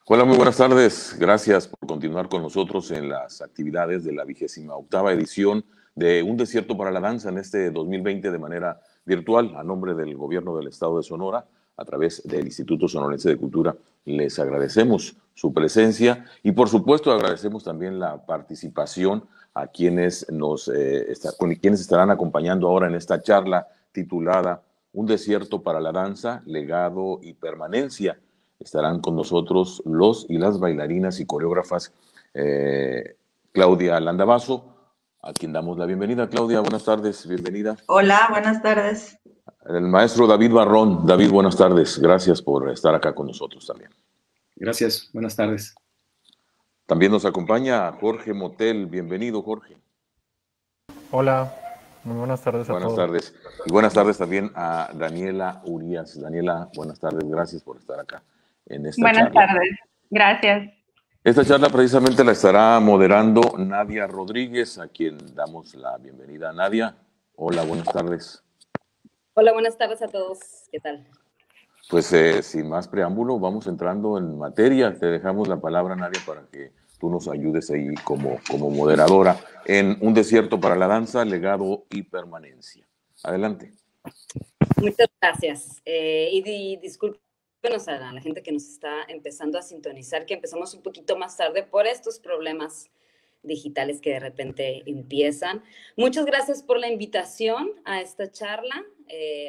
Hola, muy buenas tardes. Gracias por continuar con nosotros en las actividades de la 28ª edición de Un Desierto para la Danza en este 2020 de manera virtual. A nombre del Gobierno del Estado de Sonora, a través del Instituto Sonorense de Cultura, les agradecemos su presencia y, por supuesto, agradecemos también la participación a quienes estarán acompañando ahora en esta charla titulada Un Desierto para la Danza, Legado y Permanencia. Estarán con nosotros los y las bailarinas y coreógrafas Claudia Landavaso, a quien damos la bienvenida. Claudia, buenas tardes, bienvenida. Hola, buenas tardes. El maestro David Barrón. David, buenas tardes. Gracias por estar acá con nosotros también. Gracias, buenas tardes. También nos acompaña Jorge Motel. Bienvenido, Jorge. Hola, muy buenas tardes a Buenas todos. tardes. Y buenas tardes también a Daniela Urias. Daniela, buenas tardes. Gracias por estar acá en esta Buenas charla. tardes, gracias. Esta charla precisamente la estará moderando Nadia Rodríguez, a quien damos la bienvenida. Nadia, hola, buenas tardes. Hola, buenas tardes a todos. ¿Qué tal? Pues sin más preámbulo, vamos entrando en materia. Te dejamos la palabra, Nadia, para que tú nos ayudes ahí como moderadora en Un Desierto para la Danza, Legado y Permanencia. Adelante. Muchas gracias. Discúlpenos a la gente que nos está empezando a sintonizar, que empezamos un poquito más tarde por estos problemas digitales que de repente empiezan. Muchas gracias por la invitación a esta charla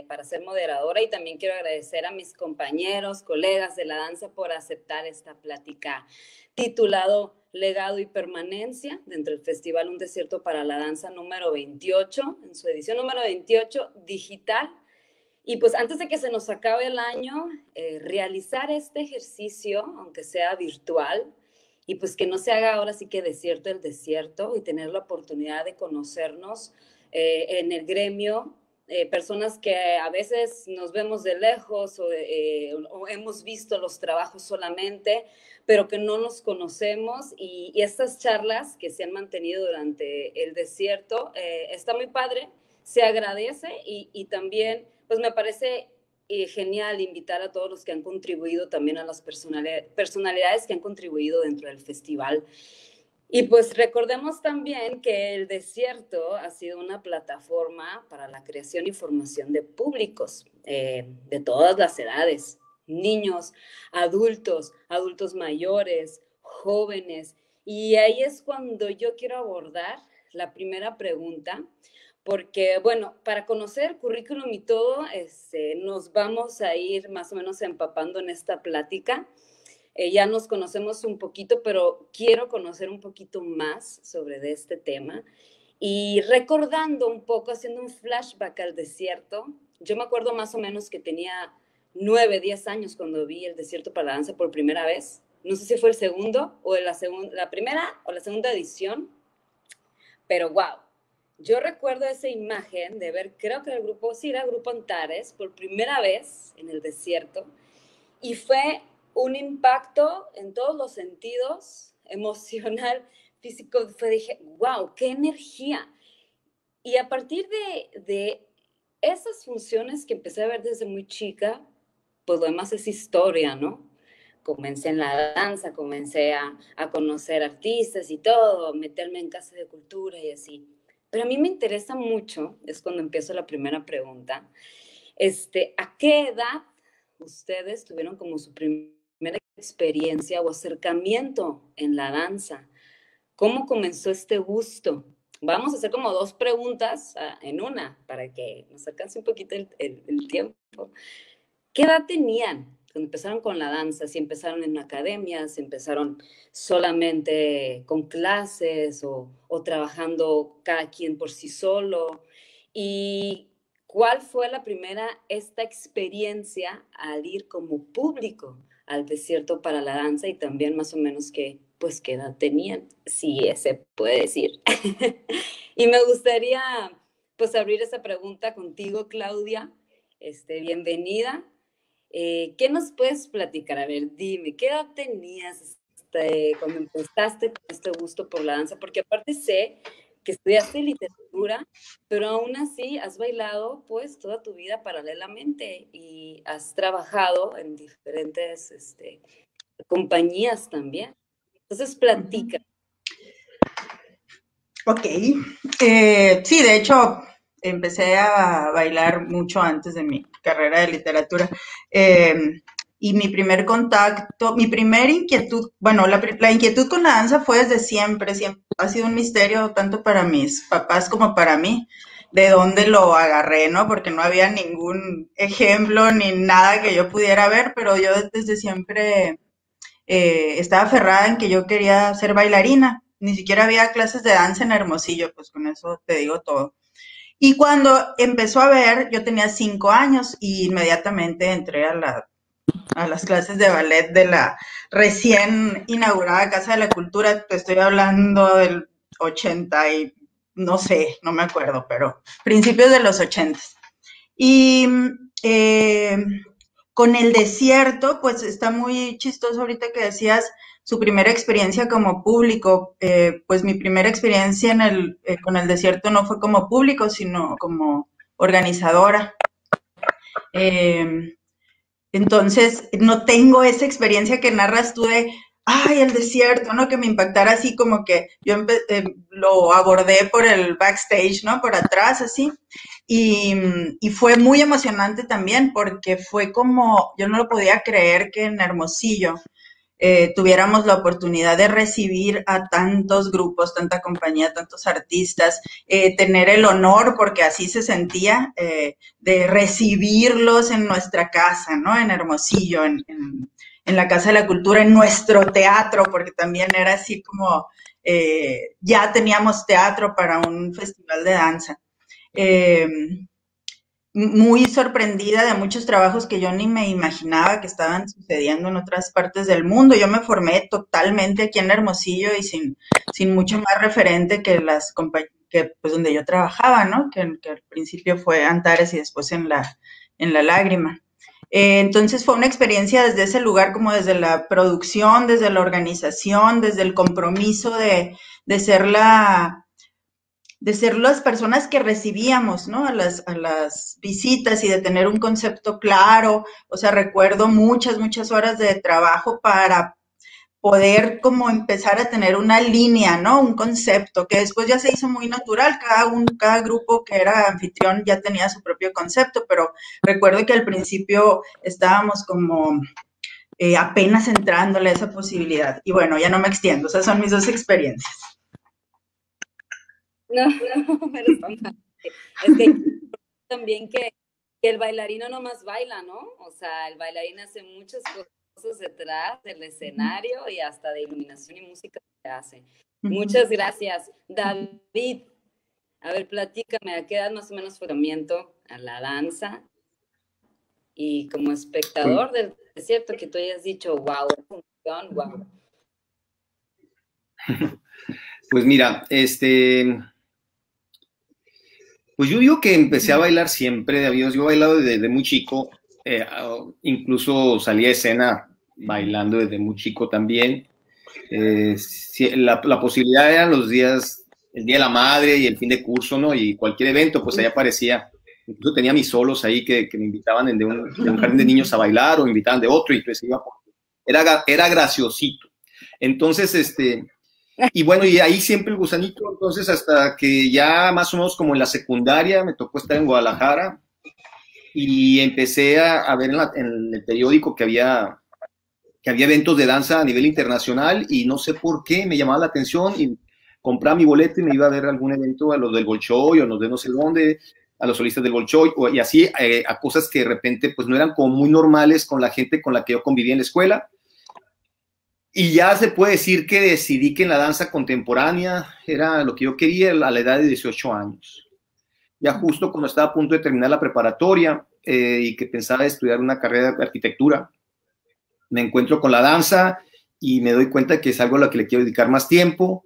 para ser moderadora, y también quiero agradecer a mis compañeros, colegas de la danza por aceptar esta plática titulado Legado y Permanencia dentro del Festival Un Desierto para la Danza número 28, en su edición número 28 digital. Y pues antes de que se nos acabe el año, realizar este ejercicio, aunque sea virtual, y pues que no se haga ahora sí que desierto el desierto, y tener la oportunidad de conocernos en el gremio, personas que a veces nos vemos de lejos o hemos visto los trabajos solamente, pero que no nos conocemos, y estas charlas que se han mantenido durante el desierto, está muy padre, se agradece, y también pues me parece genial invitar a todos los que han contribuido, también a las personalidades que han contribuido dentro del festival. Y pues recordemos también que el desierto ha sido una plataforma para la creación y formación de públicos de todas las edades, niños, adultos, adultos mayores, jóvenes. Y ahí es cuando yo quiero abordar la primera pregunta, porque, bueno, para conocer currículum y todo, nos vamos a ir más o menos empapando en esta plática. Ya nos conocemos un poquito, pero quiero conocer un poquito más sobre este tema. Y recordando un poco, haciendo un flashback al desierto, yo me acuerdo más o menos que tenía 9, 10 años cuando vi El Desierto para la Danza por primera vez. No sé si fue el segundo o la primera o la segunda edición, pero wow. Yo recuerdo esa imagen de ver, creo que el grupo, sí, era el grupo Antares, por primera vez en el desierto, y fue un impacto en todos los sentidos, emocional, físico. Dije, wow, qué energía. Y a partir de esas funciones que empecé a ver desde muy chica, pues lo demás es historia, ¿no? Comencé en la danza, comencé a conocer artistas y todo, meterme en casa de cultura y así. Pero a mí me interesa mucho, es cuando empiezo la primera pregunta, ¿a qué edad ustedes tuvieron como su primera experiencia o acercamiento en la danza? ¿Cómo comenzó este gusto? Vamos a hacer como dos preguntas en una, para que nos alcance un poquito el tiempo. ¿Qué edad tenían cuando empezaron con la danza? ¿Si empezaron en academias, si empezaron solamente con clases o trabajando cada quien por sí solo? ¿Y cuál fue la primera experiencia al ir como público al desierto para la danza? Y también más o menos qué edad tenían, si se puede decir. Y me gustaría pues abrir esa pregunta contigo, Claudia. Bienvenida. ¿Qué nos puedes platicar? A ver, dime, ¿qué edad tenías cuando empezaste con este gusto por la danza? Porque aparte sé que estudiaste literatura, pero aún así has bailado pues toda tu vida paralelamente y has trabajado en diferentes compañías también. Entonces, platica. Ok. Sí, de hecho, empecé a bailar mucho antes de mi carrera de literatura. Y mi primer contacto, mi primera inquietud, bueno, la inquietud con la danza fue desde siempre, siempre. Ha sido un misterio tanto para mis papás como para mí, de dónde lo agarré, ¿no? Porque no había ningún ejemplo ni nada que yo pudiera ver, pero yo desde siempre estaba aferrada en que yo quería ser bailarina. Ni siquiera había clases de danza en Hermosillo, pues con eso te digo todo. Y cuando empezó a ver, yo tenía 5 años y inmediatamente entré a las clases de ballet de la recién inaugurada Casa de la Cultura. Te estoy hablando del 80 y no sé, no me acuerdo, pero principios de los 80. Y con el desierto, pues está muy chistoso ahorita que decías su primera experiencia como público. Pues mi primera experiencia con el desierto no fue como público, sino como organizadora. Entonces, no tengo esa experiencia que narras tú de, ay, el desierto, ¿no? Que me impactara así como que yo lo abordé por el backstage, ¿no? Por atrás, así. Y fue muy emocionante también porque fue como, yo no lo podía creer que en Hermosillo tuviéramos la oportunidad de recibir a tantos grupos, tanta compañía, tantos artistas, tener el honor, porque así se sentía, de recibirlos en nuestra casa, ¿no? En Hermosillo, en la Casa de la Cultura, en nuestro teatro, porque también era así como, ya teníamos teatro para un festival de danza. Muy sorprendida de muchos trabajos que yo ni me imaginaba que estaban sucediendo en otras partes del mundo. Yo me formé totalmente aquí en Hermosillo y sin mucho más referente que las compañías que pues donde yo trabajaba, ¿no? Que al principio fue Antares y después en la Lágrima. Entonces fue una experiencia desde ese lugar, como desde la producción, desde la organización, desde el compromiso de ser las personas que recibíamos, ¿no? A las visitas y de tener un concepto claro. O sea, recuerdo muchas horas de trabajo para poder como empezar a tener una línea, ¿no? Un concepto que después ya se hizo muy natural. Cada grupo que era anfitrión ya tenía su propio concepto, pero recuerdo que al principio estábamos como apenas entrándole a esa posibilidad. Y bueno, ya no me extiendo. Esas son mis dos experiencias. No, pero es que también que el bailarino no más baila, ¿no? O sea, el bailarín hace muchas cosas detrás del escenario y hasta de iluminación y música se hace. Muchas gracias. David, a ver, platícame, ¿a qué edad más o menos fue tu acercamiento a la danza? Y como espectador del desierto, que tú hayas dicho, wow, wow. Pues mira, pues yo digo que empecé a bailar siempre, David. Yo he bailado desde muy chico, incluso salí a escena bailando desde muy chico también. La posibilidad eran los días, el Día de la Madre y el fin de curso, ¿no? Y cualquier evento, pues ahí aparecía. Incluso tenía mis solos ahí que me invitaban de un jardín de niños a bailar o me invitaban de otro y pues iba. Era graciosito. Entonces, y bueno, y ahí siempre el gusanito, entonces hasta que ya más o menos como en la secundaria me tocó estar en Guadalajara y empecé a ver en el periódico que había eventos de danza a nivel internacional y no sé por qué me llamaba la atención y compraba mi boleto y me iba a ver algún evento, a los del Bolshoi o a los de no sé dónde, a los solistas del Bolshoi y así a cosas que de repente pues no eran como muy normales con la gente con la que yo convivía en la escuela. Y ya se puede decir que decidí que en la danza contemporánea era lo que yo quería a la edad de 18 años. Ya justo cuando estaba a punto de terminar la preparatoria y que pensaba estudiar una carrera de arquitectura, me encuentro con la danza y me doy cuenta que es algo a lo que le quiero dedicar más tiempo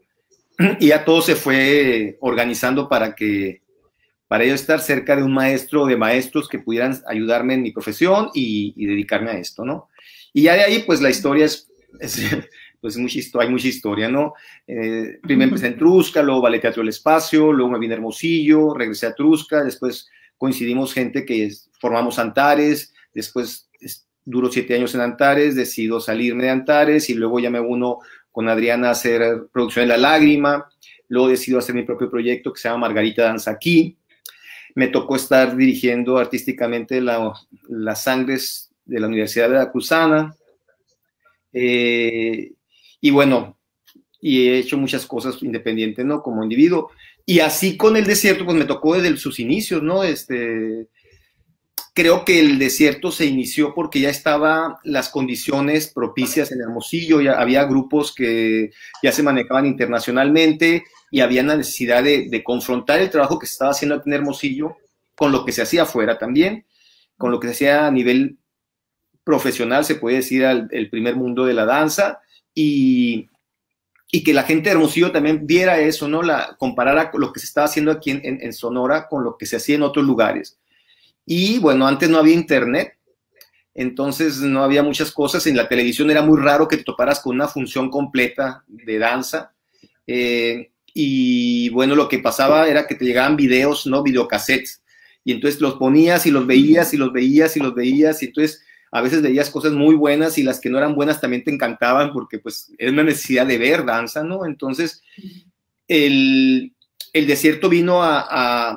y ya todo se fue organizando para yo estar cerca de un maestro de maestros que pudieran ayudarme en mi profesión y dedicarme a esto, ¿no? Y ya de ahí, pues la historia pues hay mucha historia, ¿no? Primero empecé en Trusca, luego Ballet Teatro del Espacio, luego me vine a Hermosillo, regresé a Trusca, después coincidimos gente que formamos Antares, después duro 7 años en Antares, decido salirme de Antares y luego ya me uno con Adriana a hacer producción de La Lágrima, luego decido hacer mi propio proyecto que se llama Margarita Danza Aquí. Me tocó estar dirigiendo artísticamente las Sangres de la Universidad Veracruzana. Y bueno, y he hecho muchas cosas independientes, ¿no? Como individuo. Y así con El Desierto, pues me tocó desde sus inicios, ¿no? Creo que El Desierto se inició porque ya estaban las condiciones propicias en Hermosillo, ya había grupos que ya se manejaban internacionalmente y había una necesidad de confrontar el trabajo que se estaba haciendo aquí en Hermosillo con lo que se hacía afuera también, con lo que se hacía a nivel profesional, se puede decir, el primer mundo de la danza, y que la gente de Hermosillo también viera eso, ¿no? Comparara lo que se estaba haciendo aquí en Sonora con lo que se hacía en otros lugares. Y bueno, antes no había internet, entonces no había muchas cosas. En la televisión era muy raro que te toparas con una función completa de danza. Y bueno, lo que pasaba era que te llegaban videos, ¿no? Videocassettes. Y entonces los ponías y los veías y los veías y los veías. Y entonces a veces veías cosas muy buenas y las que no eran buenas también te encantaban porque pues era una necesidad de ver danza, ¿no? Entonces el Desierto vino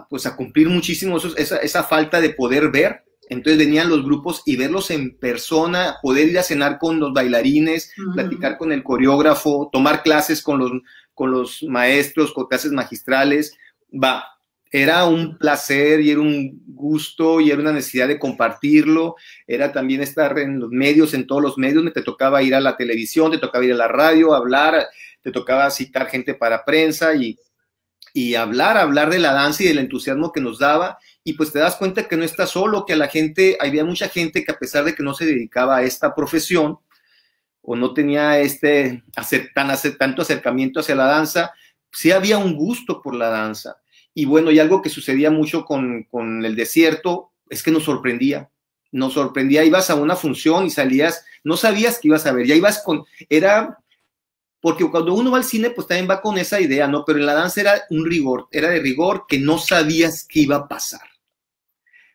pues a cumplir muchísimo esa falta de poder ver. Entonces venían los grupos y verlos en persona, poder ir a cenar con los bailarines, platicar con el coreógrafo, tomar clases con los maestros, con clases magistrales. Era un placer y era un gusto y era una necesidad de compartirlo. Era también estar en los medios, en todos los medios. Te tocaba ir a la televisión, te tocaba ir a la radio, hablar, te tocaba citar gente para prensa y hablar de la danza y del entusiasmo que nos daba, y pues te das cuenta que no estás solo, que había mucha gente que a pesar de que no se dedicaba a esta profesión, o no tenía tanto acercamiento hacia la danza, sí había un gusto por la danza. Y bueno, y algo que sucedía mucho con El Desierto, es que nos sorprendía, ibas a una función y salías, no sabías qué ibas a ver, ya ibas porque cuando uno va al cine, pues también va con esa idea, ¿no? Pero en la danza era de rigor que no sabías qué iba a pasar,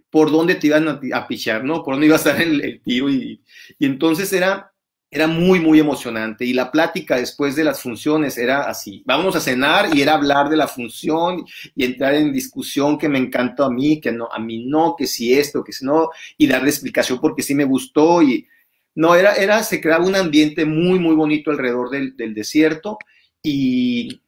por dónde te iban a pichar, ¿no? Por dónde iba a estar el tiro, y entonces era muy, muy emocionante, y la plática después de las funciones era así, vámonos a cenar, y era hablar de la función, y entrar en discusión que me encantó a mí, que no, a mí no, que si esto, que si no, y darle explicación porque sí me gustó, no, se creaba un ambiente muy, muy bonito alrededor del Desierto, y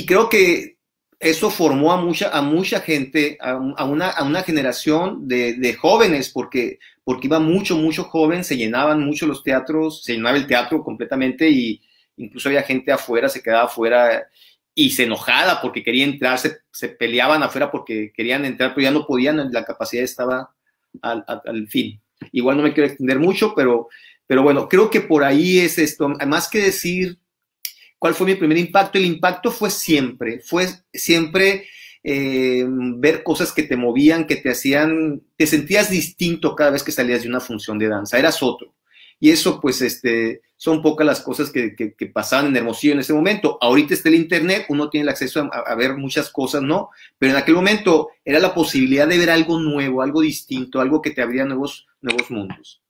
creo que eso formó a mucha gente, a una generación de jóvenes, porque iba mucho joven, se llenaban mucho los teatros, se llenaba el teatro completamente, y incluso había gente afuera, se quedaba afuera y se enojaba porque quería entrar, se peleaban afuera porque querían entrar, pero ya no podían, la capacidad estaba al fin. Igual no me quiero extender mucho, pero bueno, creo que por ahí es esto. Más que decir cuál fue mi primer impacto, el impacto fue siempre ver cosas que te movían, que te sentías distinto cada vez que salías de una función de danza, eras otro. Y eso, pues, son pocas las cosas que pasaban en Hermosillo en ese momento. Ahorita está el internet, uno tiene el acceso a ver muchas cosas, ¿no? Pero en aquel momento era la posibilidad de ver algo nuevo, algo distinto, algo que te abría nuevos mundos.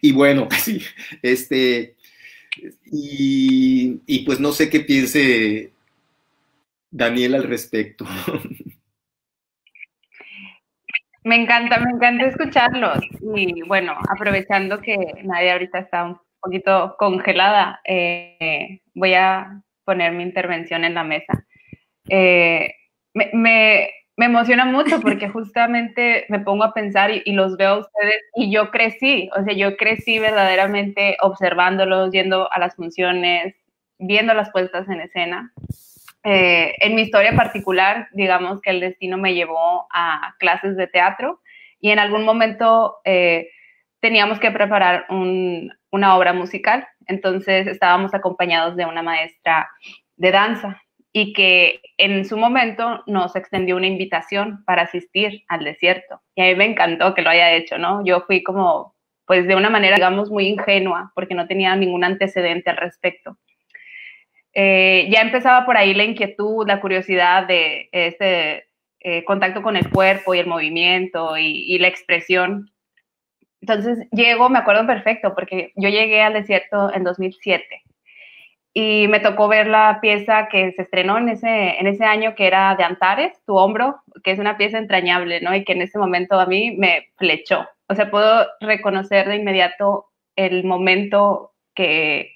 Y bueno, sí, y pues no sé qué piense Daniel al respecto. Me encanta escucharlos. Y bueno, aprovechando que Nadia ahorita está un poquito congelada, voy a poner mi intervención en la mesa. Me emociona mucho porque justamente me pongo a pensar y los veo a ustedes, y yo crecí verdaderamente observándolos, yendo a las funciones, viendo las puestas en escena. En mi historia particular, digamos que el destino me llevó a clases de teatro, y en algún momento teníamos que preparar una obra musical. Entonces estábamos acompañados de una maestra de danza, y que en su momento nos extendió una invitación para asistir al Desierto. Y a mí me encantó que lo haya hecho, ¿no? Yo fui como, pues de una manera, digamos, muy ingenua, porque no tenía ningún antecedente al respecto. Ya empezaba por ahí la inquietud, la curiosidad de contacto con el cuerpo y el movimiento y la expresión. Entonces me acuerdo perfecto, porque yo llegué al desierto en 2007 y me tocó ver la pieza que se estrenó en ese año, que era de Antares, Tu Hombro, que es una pieza entrañable, ¿no? Y que en ese momento a mí me flechó. O sea, puedo reconocer de inmediato el momento que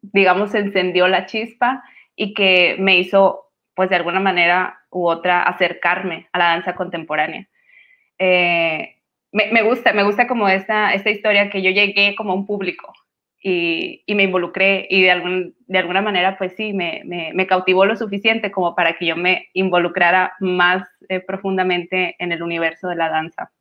digamos, se encendió la chispa y que me hizo, pues de alguna manera u otra, acercarme a la danza contemporánea. Me gusta como esta historia, que yo llegué como un público y me involucré, y de alguna manera, pues sí, me cautivó lo suficiente como para que yo me involucrara más profundamente en el universo de la danza.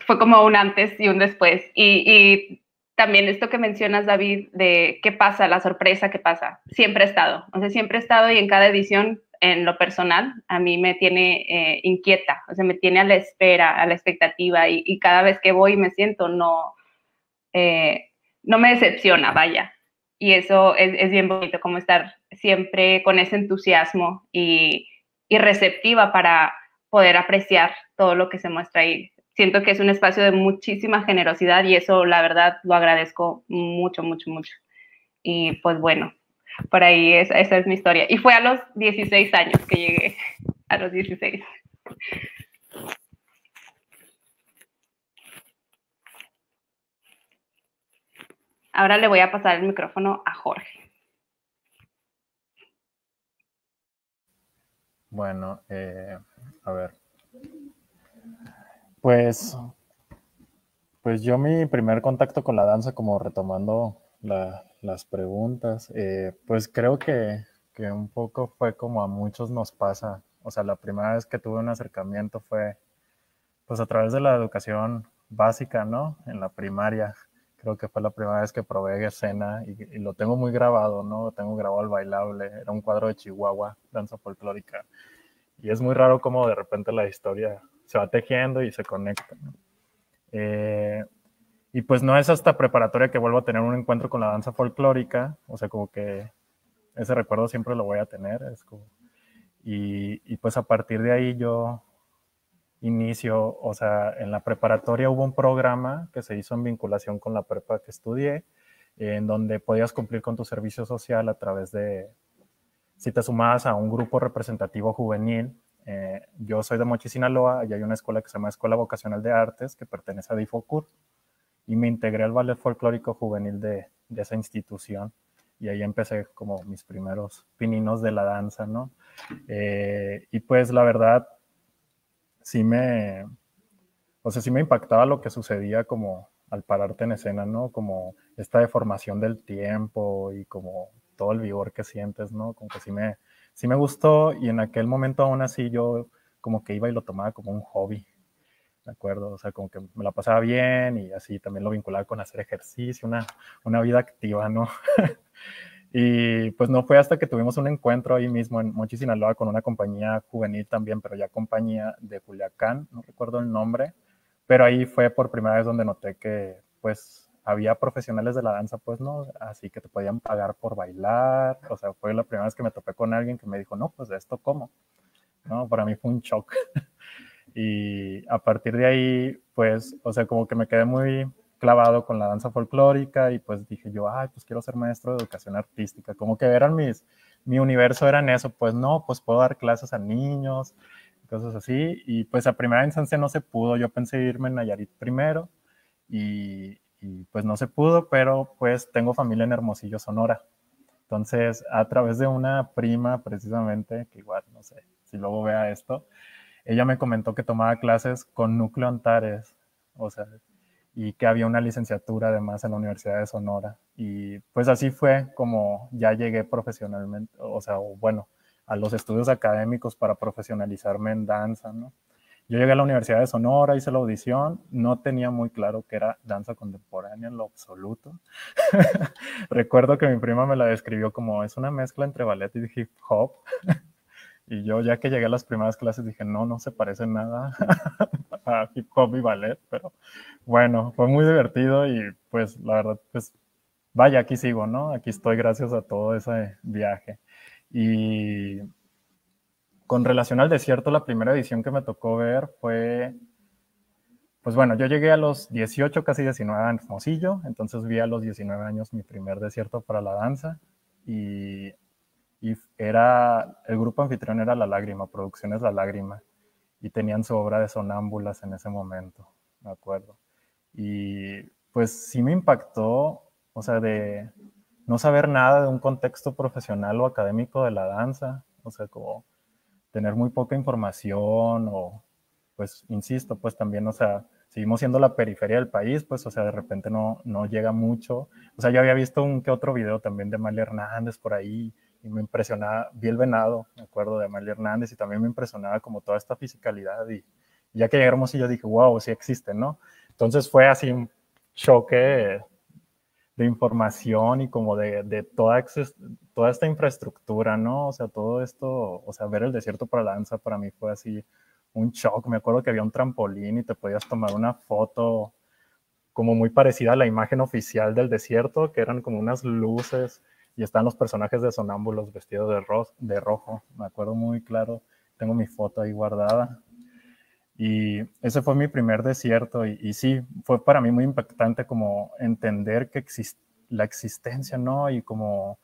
Fue como un antes y un después. Y también esto que mencionas, David, de qué pasa, la sorpresa que pasa, siempre he estado. O sea, siempre he estado, y en cada edición, en lo personal, a mí me tiene inquieta, o sea, me tiene a la espera, a la expectativa, y cada vez que voy me siento, no me decepciona, vaya. Y eso es bien bonito, como estar siempre con ese entusiasmo y receptiva para poder apreciar todo lo que se muestra ahí. Siento que es un espacio de muchísima generosidad, y eso, la verdad, lo agradezco mucho, mucho, mucho. Y pues bueno, por ahí esa es mi historia. Y fue a los 16 años que llegué, a los 16. Ahora le voy a pasar el micrófono a Jorge. Bueno, a ver. Pues yo mi primer contacto con la danza, como retomando las preguntas, pues creo que un poco fue como a muchos nos pasa. O sea, la primera vez que tuve un acercamiento fue pues a través de la educación básica, ¿no? En la primaria. Creo que fue la primera vez que probé escena, y lo tengo muy grabado, ¿no? Lo tengo grabado al bailable. Era un cuadro de Chihuahua, danza folclórica. Y es muy raro cómo de repente la historia se va tejiendo y se conecta, ¿no? Y pues no es hasta preparatoria que vuelvo a tener un encuentro con la danza folclórica. O sea, como que ese recuerdo siempre lo voy a tener. Y pues a partir de ahí yo inicio, o sea, en la preparatoria hubo un programa que se hizo en vinculación con la prepa que estudié, en donde podías cumplir con tu servicio social a través de, si te sumabas a un grupo representativo juvenil. Yo soy de Mochi, Sinaloa, y hay una escuela que se llama Escuela Vocacional de Artes, que pertenece a Difocur, y me integré al ballet folclórico juvenil de esa institución, y ahí empecé como mis primeros pininos de la danza, ¿no? Y pues la verdad, sí me impactaba lo que sucedía como al pararte en escena, ¿no? Como esta deformación del tiempo y como todo el vigor que sientes, ¿no? Como que sí me gustó, y en aquel momento aún así yo como que iba y lo tomaba como un hobby, ¿de acuerdo? O sea, como que me la pasaba bien, y así también lo vinculaba con hacer ejercicio, una vida activa, ¿no? Y pues no fue hasta que tuvimos un encuentro ahí mismo en Mochi, Sinaloa, con una compañía juvenil también, pero ya compañía de Culiacán, no recuerdo el nombre, pero ahí fue por primera vez donde noté que pues había profesionales de la danza, pues no, así que te podían pagar por bailar. O sea, fue la primera vez que me topé con alguien que me dijo, no, pues de esto cómo, ¿no? Para mí fue un shock. Y a partir de ahí, pues, o sea, como que me quedé muy clavado con la danza folclórica, y pues dije yo, ay, pues quiero ser maestro de educación artística. Como que mi universo era en eso, pues no, pues puedo dar clases a niños, cosas así. Y pues a primera instancia no se pudo. Yo pensé irme en Nayarit primero, y pues no se pudo, pero pues tengo familia en Hermosillo, Sonora. Entonces, a través de una prima precisamente, que igual no sé si luego vea esto, ella me comentó que tomaba clases con Núcleo Antares, o sea, y que había una licenciatura además en la Universidad de Sonora. Y pues así fue como ya llegué profesionalmente, o sea, bueno, a los estudios académicos para profesionalizarme en danza, ¿no? Yo llegué a la Universidad de Sonora, hice la audición, no tenía muy claro que era danza contemporánea en lo absoluto. Recuerdo que mi prima me la describió como es una mezcla entre ballet y hip hop. Y yo, ya que llegué a las primeras clases, dije, no se parece nada a hip hop y ballet, pero bueno, fue muy divertido. Y pues la verdad, pues vaya, aquí sigo, ¿no? Aquí estoy gracias a todo ese viaje. Y con relación al desierto, la primera edición que me tocó ver fue, pues bueno, yo llegué a los 18, casi 19 años en Hermosillo, entonces vi a los 19 años mi primer desierto para la danza, y el grupo anfitrión era La Lágrima, Producciones La Lágrima, y tenían su obra de Sonámbulas en ese momento, me acuerdo. Y pues sí me impactó, o sea, de no saber nada de un contexto profesional o académico de la danza, o sea, como tener muy poca información o, pues, insisto, pues también, o sea, seguimos siendo la periferia del país, pues, o sea, de repente no llega mucho. O sea, yo había visto un que otro video también de Amalia Hernández por ahí y me impresionaba, vi El Venado, me acuerdo de Amalia Hernández, y también me impresionaba como toda esta fisicalidad, y ya que llegamos y yo dije, wow, sí existe, ¿no? Entonces fue así un choque de información y como de toda esta infraestructura, ¿no? O sea, todo esto, o sea, ver el desierto para la danza para mí fue así un shock. Me acuerdo que había un trampolín y te podías tomar una foto como muy parecida a la imagen oficial del desierto, que eran como unas luces y están los personajes de Sonámbulos vestidos de rojo. Me acuerdo muy claro, tengo mi foto ahí guardada. Y ese fue mi primer desierto y sí, fue para mí muy impactante como entender que la existencia, ¿no? Y como,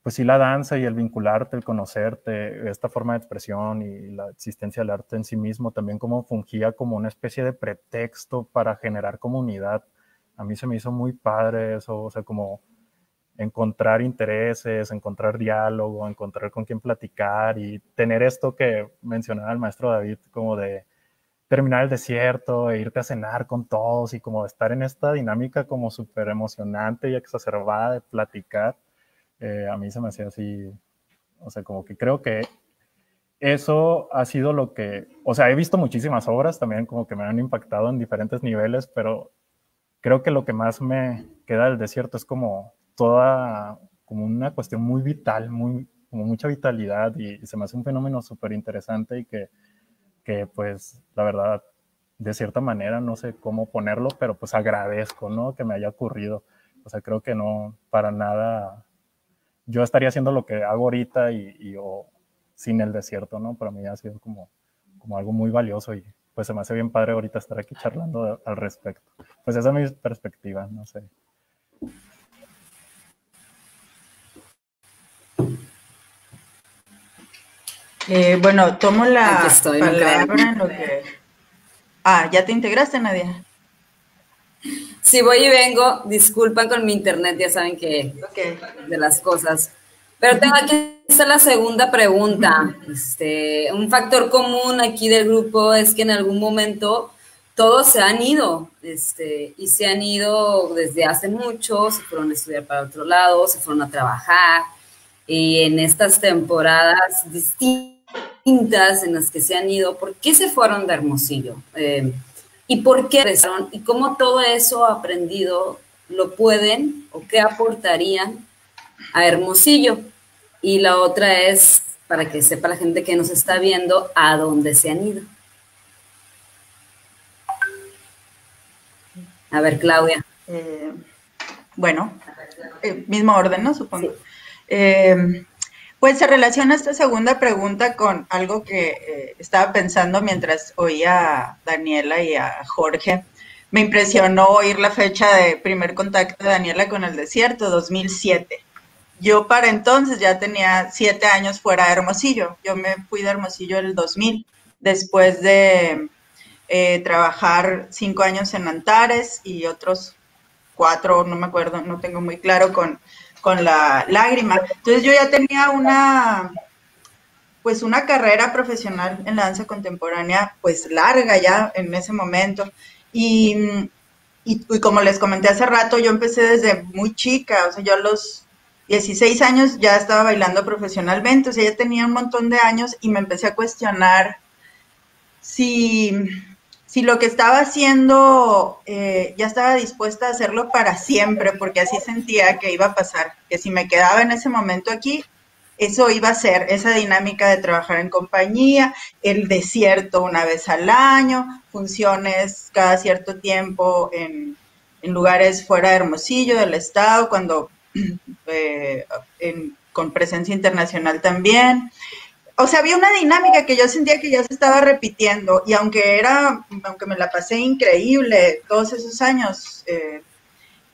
pues sí, la danza y el vincularte, el conocerte, esta forma de expresión y la existencia del arte en sí mismo, también como fungía como una especie de pretexto para generar comunidad. A mí se me hizo muy padre eso, o sea, como encontrar intereses, encontrar diálogo, encontrar con quién platicar y tener esto que mencionaba el maestro David, como de terminar el desierto e irte a cenar con todos y como estar en esta dinámica como súper emocionante y exacerbada de platicar. A mí se me hacía así, o sea, como que creo que eso ha sido lo que, o sea, he visto muchísimas obras también como que me han impactado en diferentes niveles, pero creo que lo que más me queda del desierto es como toda, como una cuestión muy vital, como mucha vitalidad, y se me hace un fenómeno súper interesante y que pues la verdad, de cierta manera, no sé cómo ponerlo, pero pues agradezco, ¿no? Que me haya ocurrido. O sea, creo que no, para nada, yo estaría haciendo lo que hago ahorita o sin el desierto, ¿no? Para mí ha sido como algo muy valioso y pues se me hace bien padre ahorita estar aquí charlando al respecto. Pues esa es mi perspectiva, no sé. Bueno, tomo la Aquí estoy, palabra en lo que... Ah, ¿ya te integraste, Nadia? Sí, voy y vengo. Disculpan con mi internet, ya saben que Okay. de las cosas. Pero tengo aquí la segunda pregunta. Un factor común aquí del grupo es que en algún momento todos se han ido, y se han ido desde hace mucho, se fueron a estudiar para otro lado, se fueron a trabajar, y en estas temporadas distintas en las que se han ido, ¿por qué se fueron de Hermosillo? ¿Y por qué regresaron? ¿Y cómo todo eso aprendido lo pueden o qué aportarían a Hermosillo? Y la otra es, para que sepa la gente que nos está viendo, a dónde se han ido. A ver, Claudia. Bueno, mismo orden, ¿no? Supongo. Sí. Pues se relaciona esta segunda pregunta con algo que estaba pensando mientras oía a Daniela y a Jorge. Me impresionó oír la fecha de primer contacto de Daniela con el desierto, 2007. Yo para entonces ya tenía 7 años fuera de Hermosillo. Yo me fui de Hermosillo en el 2000, después de trabajar 5 años en Antares y otros 4, no me acuerdo, no tengo muy claro, con La Lágrima. Entonces yo ya tenía una carrera profesional en la danza contemporánea, pues larga ya en ese momento. Y como les comenté hace rato, yo empecé desde muy chica, o sea, yo a los 16 años ya estaba bailando profesionalmente, o sea, ya tenía un montón de años y me empecé a cuestionar si lo que estaba haciendo ya estaba dispuesta a hacerlo para siempre, porque así sentía que iba a pasar, que si me quedaba en ese momento aquí, eso iba a ser esa dinámica de trabajar en compañía, el desierto una vez al año, funciones cada cierto tiempo en lugares fuera de Hermosillo, del estado, cuando con presencia internacional también. O sea, había una dinámica que yo sentía que ya se estaba repitiendo, y aunque me la pasé increíble todos esos años,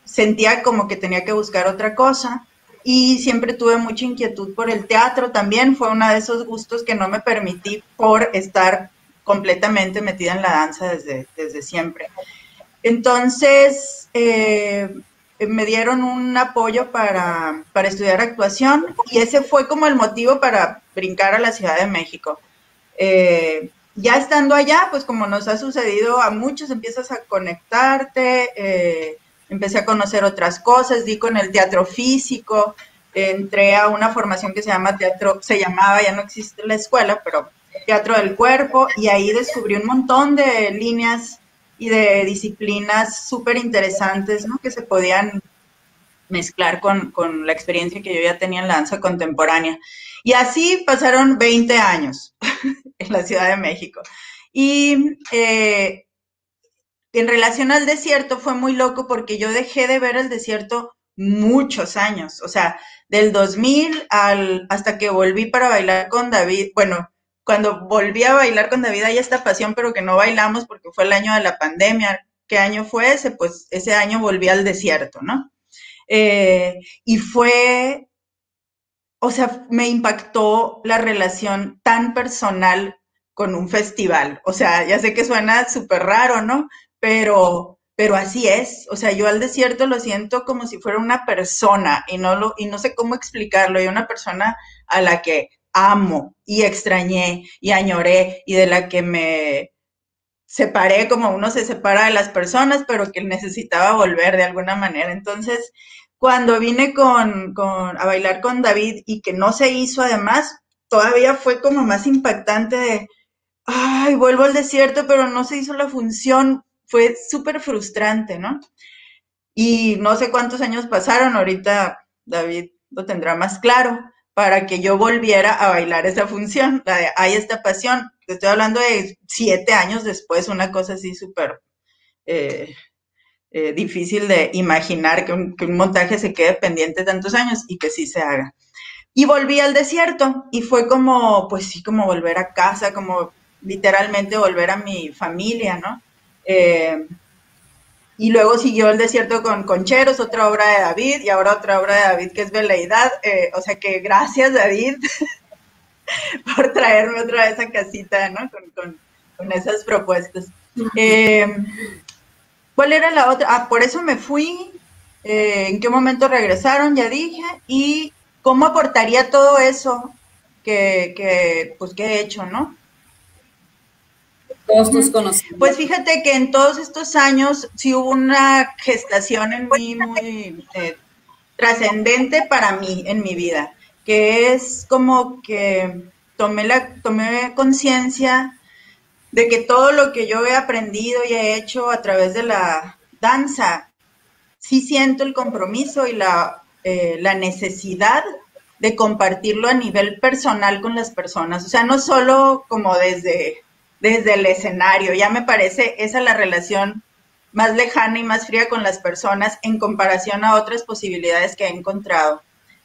sentía como que tenía que buscar otra cosa, y siempre tuve mucha inquietud por el teatro también. Fue uno de esos gustos que no me permití por estar completamente metida en la danza desde siempre. Entonces, me dieron un apoyo para estudiar actuación, y ese fue como el motivo para brincar a la Ciudad de México. Ya estando allá, pues como nos ha sucedido a muchos, empiezas a conectarte, empecé a conocer otras cosas, di con el teatro físico, entré a una formación que se llamaba, ya no existe la escuela, pero Teatro del Cuerpo, y ahí descubrí un montón de líneas y de disciplinas súper interesantes, ¿no? Que se podían mezclar con la experiencia que yo ya tenía en la danza contemporánea. Y así pasaron 20 años en la Ciudad de México. Y en relación al desierto fue muy loco, porque yo dejé de ver el desierto muchos años, o sea, del 2000 hasta que volví para bailar con David. Bueno, cuando volví a bailar con David hay esta pasión, pero que no bailamos porque fue el año de la pandemia. ¿Qué año fue ese? Pues ese año volví al desierto, ¿no? Y fue, o sea, me impactó la relación tan personal con un festival. O sea, ya sé que suena súper raro, ¿no? Pero así es. O sea, yo al desierto lo siento como si fuera una persona, y no sé cómo explicarlo. Y una persona a la que amo y extrañé y añoré, y de la que me separé como uno se separa de las personas, pero que necesitaba volver de alguna manera. Entonces, cuando vine a bailar con David y que no se hizo, además, todavía fue como más impactante de, ay, vuelvo al desierto, pero no se hizo la función. Fue súper frustrante, ¿no? Y no sé cuántos años pasaron, ahorita David lo tendrá más claro, para que yo volviera a bailar esa función, la de Hay esta pasión. Te estoy hablando de 7 años después, una cosa así súper difícil de imaginar que un montaje se quede pendiente tantos años y que sí se haga. Y volví al desierto, y fue como, pues sí, como volver a casa, como literalmente volver a mi familia, ¿no? Y luego siguió El desierto con Concheros, otra obra de David, y ahora otra obra de David que es Veleidad. O sea que gracias, David, por traerme otra vez a casita, ¿no? Con esas propuestas. ¿Cuál era la otra? Ah, por eso me fui. ¿En qué momento regresaron? Ya dije. ¿Y cómo aportaría todo eso pues, que he hecho, ¿no? Todos tus conocimientos. Pues fíjate que en todos estos años sí hubo una gestación en mí muy trascendente para mí, en mi vida, que es como que tomé conciencia de que todo lo que yo he aprendido y he hecho a través de la danza, sí siento el compromiso y la necesidad de compartirlo a nivel personal con las personas. O sea, no solo como desde el escenario. Ya me parece esa la relación más lejana y más fría con las personas en comparación a otras posibilidades que he encontrado.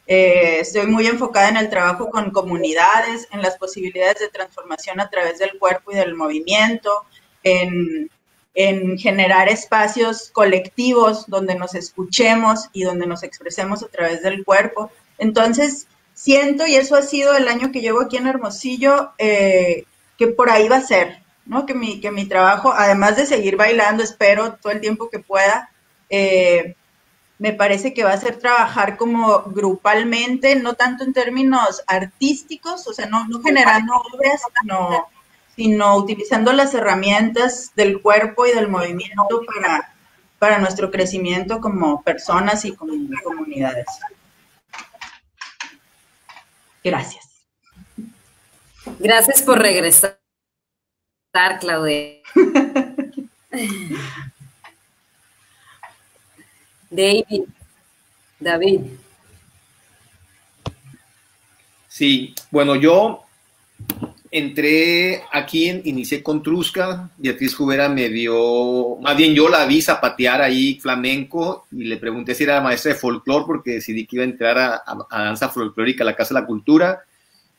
Estoy muy enfocada en el trabajo con comunidades, en las posibilidades de transformación a través del cuerpo y del movimiento, en generar espacios colectivos donde nos escuchemos y donde nos expresemos a través del cuerpo. Entonces, siento, y eso ha sido el año que llevo aquí en Hermosillo, que por ahí va a ser, ¿no? Que mi trabajo, además de seguir bailando, espero todo el tiempo que pueda, me parece que va a ser trabajar como grupalmente, no tanto en términos artísticos, o sea, no generando obras, sino utilizando las herramientas del cuerpo y del movimiento para nuestro crecimiento como personas y como comunidades. Gracias. Gracias por regresar, Claudia. David. Sí, bueno, yo entré aquí, inicié con Trusca, Beatriz Jubera me dio, más bien yo la vi zapatear ahí flamenco y le pregunté si era maestra de folclore porque decidí que iba a entrar a danza folclórica a la Casa de la Cultura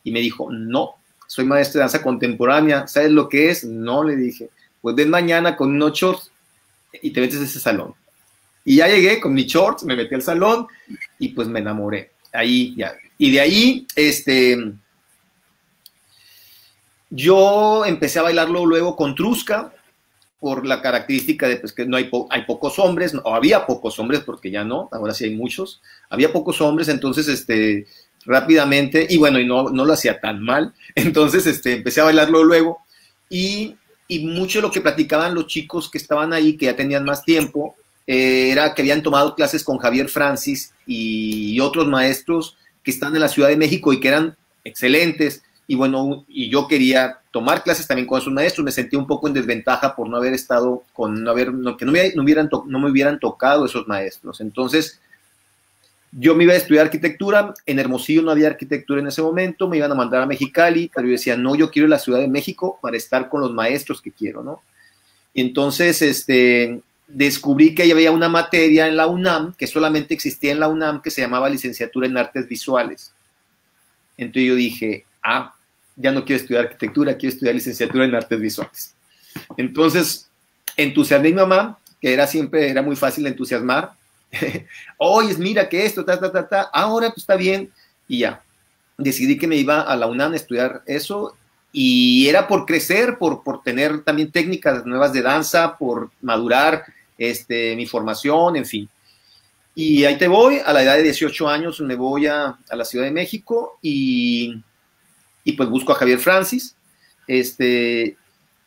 y me dijo, no, soy maestra de danza contemporánea, ¿sabes lo que es? No, le dije, pues ven mañana con unos shorts y te metes a ese salón. Y ya llegué con mis shorts, me metí al salón y pues me enamoré. Ahí ya. Y de ahí, yo empecé a bailarlo luego con Trusca, por la característica de pues, que no hay pocos hombres, o había pocos hombres, porque ya no, ahora sí hay muchos, había pocos hombres, entonces rápidamente, y bueno, y no lo hacía tan mal, entonces empecé a bailarlo luego, y mucho de lo que platicaban los chicos que estaban ahí, que ya tenían más tiempo, era que habían tomado clases con Javier Francis y otros maestros que están en la Ciudad de México y que eran excelentes. Y bueno, y yo quería tomar clases también con esos maestros, me sentí un poco en desventaja por no haber estado que no me hubieran tocado esos maestros. Entonces, yo me iba a estudiar arquitectura, en Hermosillo no había arquitectura en ese momento, me iban a mandar a Mexicali, pero yo decía, no, yo quiero ir a la Ciudad de México para estar con los maestros que quiero, ¿no? Y entonces, descubrí que había una materia en la UNAM, que solamente existía en la UNAM, que se llamaba Licenciatura en Artes Visuales. Entonces yo dije, ya no quiero estudiar arquitectura, quiero estudiar licenciatura en artes visuales. Entonces, entusiasmé a mi mamá, que era muy fácil de entusiasmar. Oye, mira que esto, ahora pues está bien. Y ya, decidí que me iba a la UNAM a estudiar eso, y era por crecer, por tener también técnicas nuevas de danza, por madurar mi formación, en fin. Y ahí te voy, a la edad de 18 años me voy a la Ciudad de México y pues busco a Javier Francis,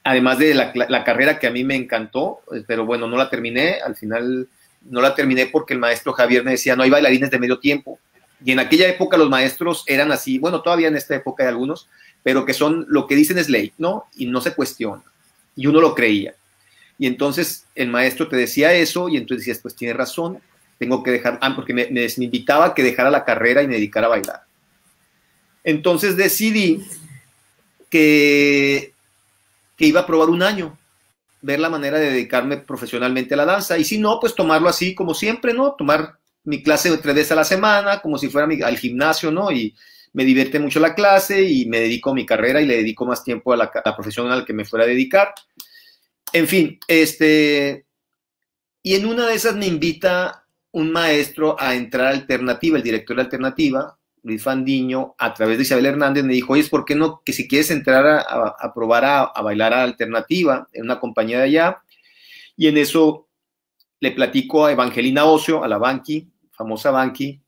además de la carrera que a mí me encantó, pero bueno, no la terminé, al final no la terminé porque el maestro Javier me decía, no hay bailarines de medio tiempo, y en aquella época los maestros eran así, bueno, todavía en esta época hay algunos, pero que son, lo que dicen es ley, ¿no? Y no se cuestiona, y uno lo creía, y entonces el maestro te decía eso, y entonces decías, pues tiene razón, tengo que dejar, porque me invitaba a que dejara la carrera y me dedicara a bailar. Entonces decidí que iba a probar un año, ver la manera de dedicarme profesionalmente a la danza, y si no, pues tomarlo así como siempre, ¿no? Tomar mi clase 3 veces a la semana, como si fuera al gimnasio, ¿no? Y me divierte mucho la clase y me dedico a mi carrera y le dedico más tiempo a la profesión a la que me fuera a dedicar. En fin, y en una de esas me invita un maestro a entrar a Alternativa, el director de Alternativa, Luis Fandiño, a través de Isabel Hernández, me dijo, oye, ¿por qué no? Que si quieres entrar a probar a bailar a Alternativa en una compañía de allá. Y en eso le platico a Evangelina Ocio, a la Banqui, famosa Banqui,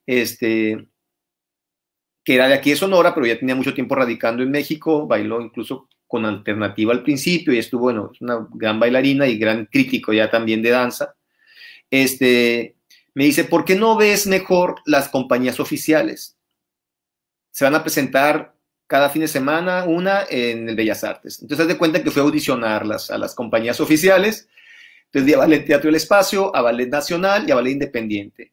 que era de aquí de Sonora, pero ya tenía mucho tiempo radicando en México, bailó incluso con Alternativa al principio y estuvo, bueno, es una gran bailarina y gran crítico ya también de danza. Me dice, ¿por qué no ves mejor las compañías oficiales? Se van a presentar cada fin de semana una en el Bellas Artes. Entonces, haz de cuenta que fue a audicionarlas a las compañías oficiales. Entonces, di a Ballet Teatro del Espacio, a Ballet Nacional y a Ballet Independiente.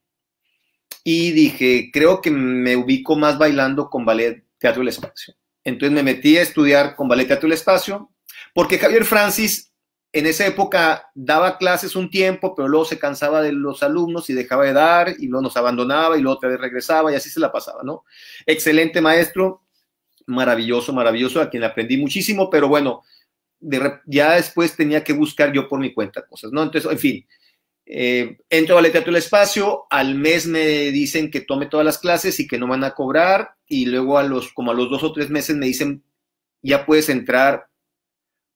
Y dije, creo que me ubico más bailando con Ballet Teatro del Espacio. Entonces, me metí a estudiar con Ballet Teatro del Espacio, porque Javier Francis en esa época daba clases un tiempo, pero luego se cansaba de los alumnos y dejaba de dar, y luego nos abandonaba, y luego otra vez regresaba, y así se la pasaba, ¿no? Excelente maestro, maravilloso, maravilloso, a quien aprendí muchísimo, pero bueno, ya después tenía que buscar yo por mi cuenta cosas, ¿no? Entonces, en fin, entro a Ballet Teatro del Espacio, al mes me dicen que tome todas las clases y que no van a cobrar, y luego como a los 2 o 3 meses me dicen, ya puedes entrar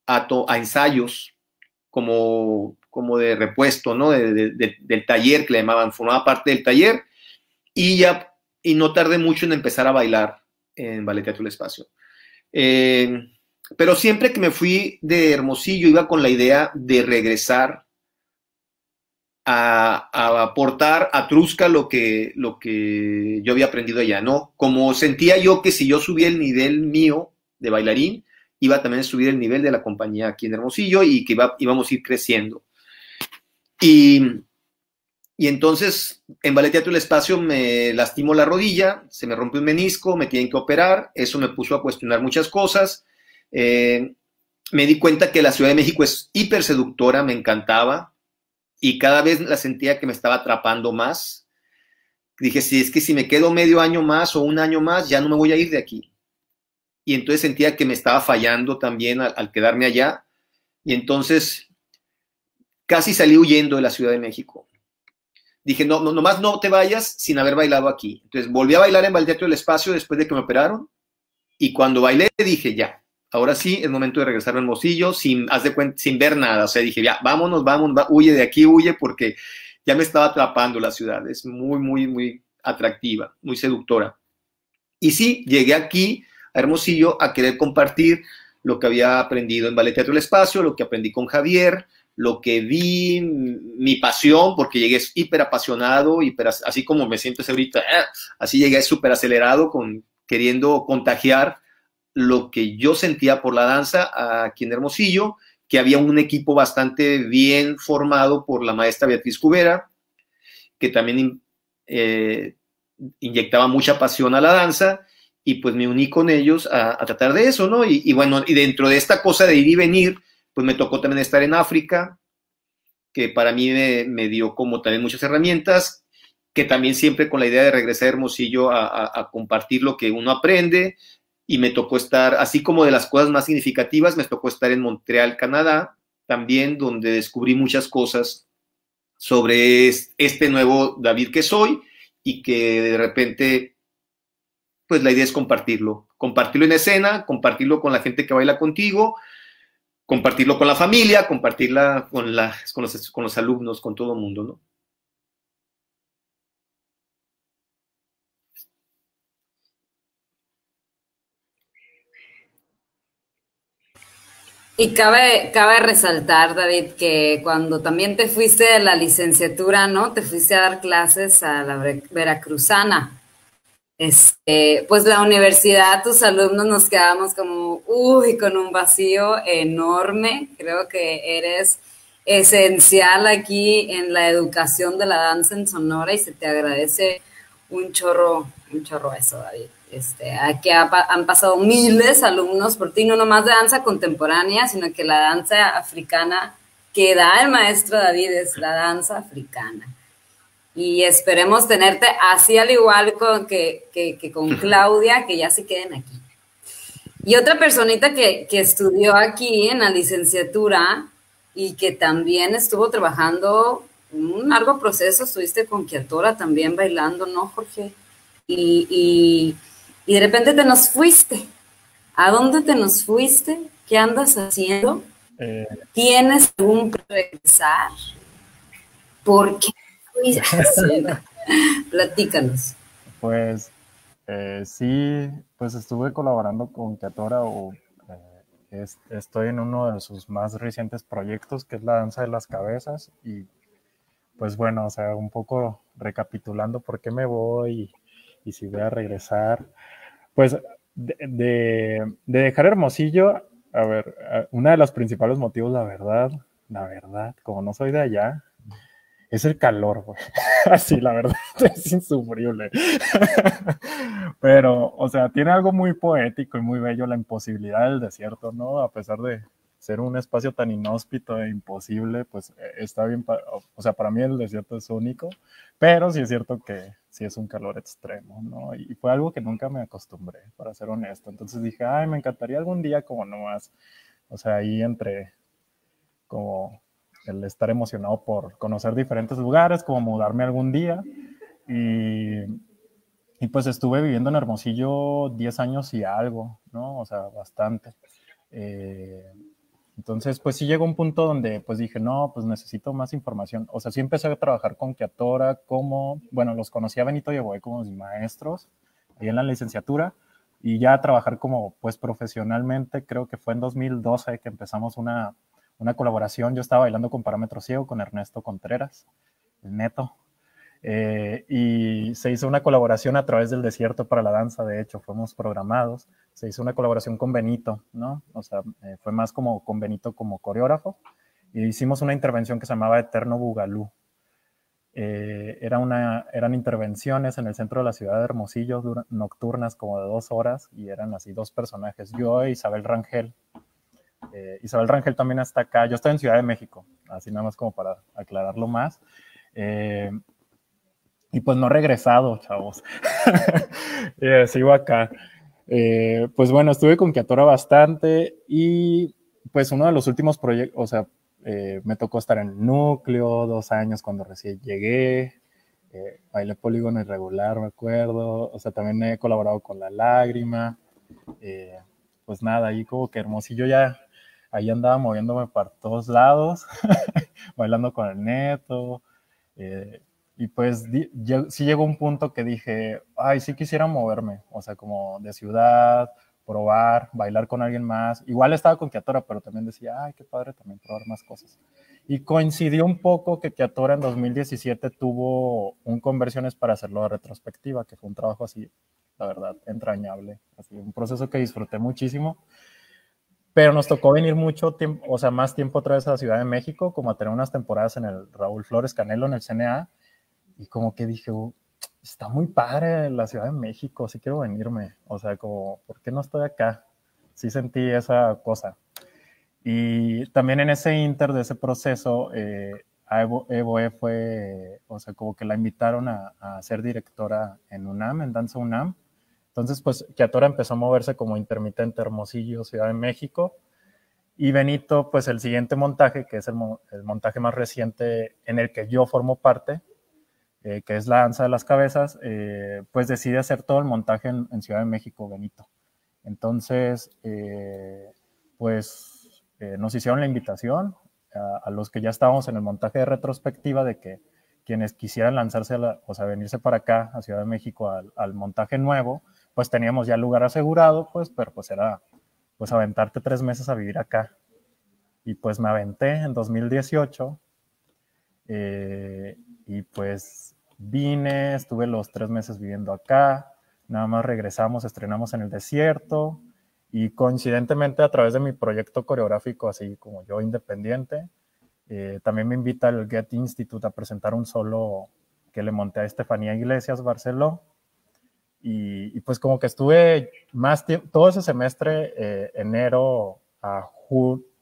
a ensayos, como de repuesto, ¿no? Del taller que le llamaban, formaba parte del taller, y no tardé mucho en empezar a bailar en Ballet Teatro del Espacio. Pero siempre que me fui de Hermosillo iba con la idea de regresar a aportar a Trusca lo que yo había aprendido allá, ¿no? Como sentía yo que si yo subía el nivel mío de bailarín, iba también a subir el nivel de la compañía aquí en Hermosillo y que íbamos a ir creciendo. Y Y entonces, en Ballet Teatro del Espacio me lastimó la rodilla, se me rompió un menisco, me tienen que operar, eso me puso a cuestionar muchas cosas. Me di cuenta que la Ciudad de México es hiper seductora, me encantaba, y cada vez la sentía que me estaba atrapando más. Dije, si es que si me quedo medio año más o un año más, ya no me voy a ir de aquí. Y entonces sentía que me estaba fallando también al quedarme allá, y entonces casi salí huyendo de la Ciudad de México. Dije, no, nomás no te vayas sin haber bailado aquí. Entonces volví a bailar en Ballet Teatro del Espacio después de que me operaron, y cuando bailé dije, ya, ahora sí es momento de regresar a Hermosillo sin ver nada. O sea, dije, ya, vámonos, huye de aquí, huye, porque ya me estaba atrapando la ciudad. Es muy, muy, muy atractiva, muy seductora. Y sí, llegué aquí a Hermosillo a querer compartir lo que había aprendido en Ballet Teatro del Espacio, lo que aprendí con Javier, lo que vi, mi pasión, porque llegué hiper apasionado, así como me siento ahorita, así llegué súper acelerado, queriendo contagiar lo que yo sentía por la danza aquí en Hermosillo, que había un equipo bastante bien formado por la maestra Beatriz Cubera, que también inyectaba mucha pasión a la danza, y pues me uní con ellos a tratar de eso, ¿no? Y bueno, y dentro de esta cosa de ir y venir, pues me tocó también estar en África, que para mí me dio como también muchas herramientas, que también siempre con la idea de regresar a Hermosillo a compartir lo que uno aprende, y me tocó estar, así como de las cosas más significativas, me tocó estar en Montreal, Canadá, también, donde descubrí muchas cosas sobre este nuevo David que soy, y que de repente, pues la idea es compartirlo en escena, compartirlo con la gente que baila contigo, compartirlo con la familia, compartirla con los alumnos, con todo el mundo, ¿no? Y cabe resaltar, David, que cuando también te fuiste de la licenciatura, ¿no? Te fuiste a dar clases a la Veracruzana. Pues la universidad, tus alumnos nos quedamos como, con un vacío enorme. Creo que eres esencial aquí en la educación de la danza en Sonora, y se te agradece un chorro eso, David. Aquí han pasado miles de alumnos por ti, no nomás de danza contemporánea, sino que la danza africana que da el maestro David es la danza africana. Y esperemos tenerte así, al igual que con Claudia, que ya se queden aquí. Y otra personita que estudió aquí en la licenciatura y que también estuvo trabajando un largo proceso, estuviste con Quiatora también bailando, ¿no, Jorge? Y de repente te nos fuiste. ¿A dónde te nos fuiste? ¿Qué andas haciendo? ¿Tienes algún regresar? ¿Por qué? Platícanos. Pues sí, pues estuve colaborando con Quiatora, estoy en uno de sus más recientes proyectos, que es la danza de las cabezas, y pues bueno, o sea, un poco recapitulando por qué me voy y si voy a regresar. Pues de dejar Hermosillo, a ver, uno de los principales motivos, la verdad, como no soy de allá, es el calor, güey. Así, la verdad, es insufrible. Pero, o sea, tiene algo muy poético y muy bello la imposibilidad del desierto, ¿no? A pesar de ser un espacio tan inhóspito e imposible, pues está bien, o sea, para mí el desierto es único, pero sí es cierto que sí es un calor extremo, ¿no? Y fue algo que nunca me acostumbré, para ser honesto. Entonces dije, ay, me encantaría algún día como nomás, o sea, ahí entre como el estar emocionado por conocer diferentes lugares, como mudarme algún día. Y pues estuve viviendo en Hermosillo 10 años y algo, ¿no? O sea, bastante. Entonces, pues sí llegó un punto donde pues dije, no, pues necesito más información. O sea, sí empecé a trabajar con Quiatora, bueno, los conocí a Benito y Eboe como mis maestros, ahí en la licenciatura, y ya a trabajar como pues profesionalmente, creo que fue en 2012 que empezamos una colaboración. Yo estaba bailando con Parámetro Ciego, con Ernesto Contreras, el Neto, y se hizo una colaboración a través del desierto para la danza. De hecho, fuimos programados, se hizo una colaboración con Benito, ¿no? O sea, fue más como con Benito como coreógrafo, y hicimos una intervención que se llamaba Eterno Bugalú. Eran intervenciones en el centro de la ciudad de Hermosillo, nocturnas como de 2 horas, y eran así 2 personajes, yo e Isabel Rangel. Isabel Rangel también está acá, yo estoy en Ciudad de México, así nada más como para aclararlo más. Y pues no he regresado, chavos. Sigo acá. Pues bueno, estuve con Kiatora bastante y pues uno de los últimos proyectos, o sea, me tocó estar en el núcleo 2 años cuando recién llegué, bailé Polígono Irregular, me acuerdo, o sea, también he colaborado con La Lágrima, pues nada, ahí como que Hermosillo ya, ahí andaba moviéndome para todos lados, bailando con el Neto, y pues sí llegó un punto que dije, ay, sí quisiera moverme, o sea, como de ciudad, probar, bailar con alguien más. Igual estaba con Kiatora, pero también decía, ay, qué padre también probar más cosas. Y coincidió un poco que Kiatora en 2017 tuvo un Conversiones para hacerlo de retrospectiva, que fue un trabajo así, la verdad, entrañable. Así, un proceso que disfruté muchísimo. Pero nos tocó venir mucho tiempo, o sea, más tiempo otra vez a la Ciudad de México, como a tener unas temporadas en el Raúl Flores Canelo, en el CNA. Y como que dije, está muy padre la Ciudad de México, sí quiero venirme. O sea, como, ¿por qué no estoy acá? Sí sentí esa cosa. Y también en ese inter de ese proceso, a Evoe fue, o sea, como que la invitaron a ser directora en UNAM, en Danza UNAM. Entonces, pues, Kiatora empezó a moverse como intermitente Hermosillo, Ciudad de México. Y Benito, pues, el siguiente montaje, que es el montaje más reciente en el que yo formo parte, que es la Danza de las Cabezas, pues decide hacer todo el montaje en Ciudad de México, Benito. Entonces, pues nos hicieron la invitación a los que ya estábamos en el montaje de retrospectiva de que quienes quisieran lanzarse, o sea, venirse para acá, a Ciudad de México, al montaje nuevo, pues teníamos ya el lugar asegurado, pues, pero pues era, pues, aventarte 3 meses a vivir acá. Y pues me aventé en 2018, y pues vine, estuve los 3 meses viviendo acá, nada más regresamos, estrenamos en el desierto, y coincidentemente a través de mi proyecto coreográfico, así como yo independiente, también me invita el Get Institute a presentar un solo que le monté a Estefanía Iglesias Barceló, y pues como que estuve más tiempo, todo ese semestre, enero a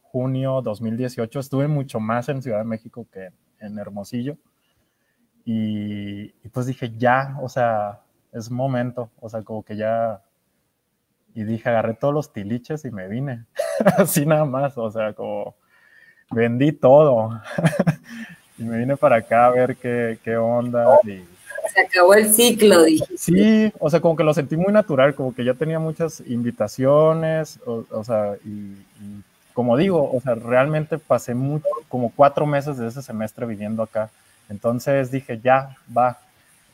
junio 2018, estuve mucho más en Ciudad de México que en Hermosillo. Y pues dije, ya, o sea, es momento, o sea, como que ya, y dije, agarré todos los tiliches y me vine, así nada más, o sea, como vendí todo, y me vine para acá a ver qué onda. Y se acabó el ciclo, dije. Sí, o sea, como que lo sentí muy natural, como que ya tenía muchas invitaciones, o sea, y como digo, o sea, realmente pasé como 4 meses de ese semestre viviendo acá. Entonces dije, ya, va,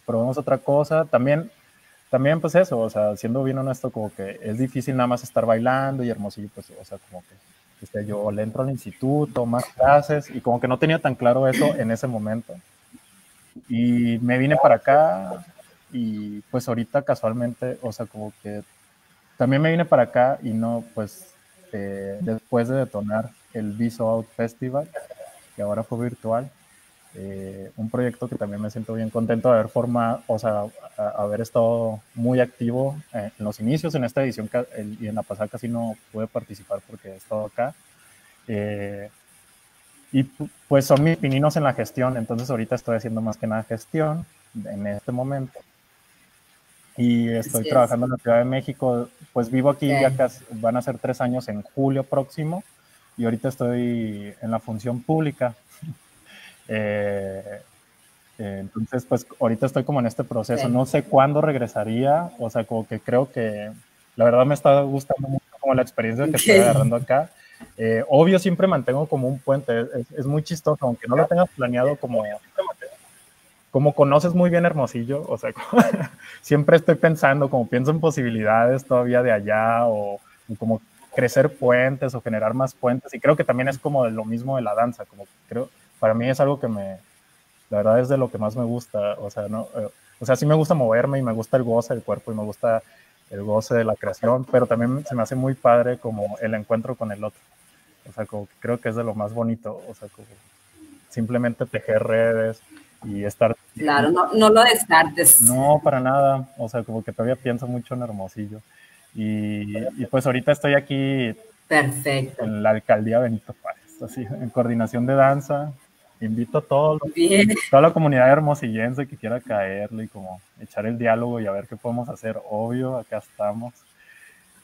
probemos otra cosa. También pues eso, o sea, siendo bien honesto, como que es difícil nada más estar bailando y Hermosillo, pues, o sea, como que yo le entro al instituto, más clases, y como que no tenía tan claro eso en ese momento. Y me vine para acá y pues ahorita casualmente, o sea, como que también me vine para acá y no, pues, después de detonar el Viso Out Festival, que ahora fue virtual, un proyecto que también me siento bien contento de haber formado, o sea, haber estado muy activo en los inicios, en esta edición y en la pasada casi no pude participar porque he estado acá. Y pues son mis pininos en la gestión, entonces ahorita estoy haciendo más que nada gestión en este momento. Y estoy trabajando en la Ciudad de México, pues vivo aquí ya casi, van a ser 3 años en julio próximo, y ahorita estoy en la función pública. Entonces, pues ahorita estoy como en este proceso, no sé cuándo regresaría, o sea, como que creo que la verdad me está gustando mucho como la experiencia que estoy agarrando acá. Obvio, siempre mantengo como un puente, es muy chistoso, aunque no lo tengas planeado, como conoces muy bien Hermosillo, o sea, siempre estoy pensando, como pienso en posibilidades todavía de allá, o como crecer puentes o generar más puentes, y creo que también es como lo mismo de la danza, como creo, para mí es algo que la verdad es de lo que más me gusta, o sea, no, o sea, sí me gusta moverme y me gusta el goce del cuerpo y me gusta el goce de la creación, pero también se me hace muy padre como el encuentro con el otro, o sea, como que creo que es de lo más bonito, o sea, como simplemente tejer redes y estar... Claro, no lo descartes. No, para nada, o sea, como que todavía pienso mucho en Hermosillo. Y pues ahorita estoy aquí. Perfecto. En la alcaldía Benito Juárez, así, en coordinación de danza. Invito a toda la comunidad hermosillense que quiera caerle y como echar el diálogo y a ver qué podemos hacer. Obvio, acá estamos.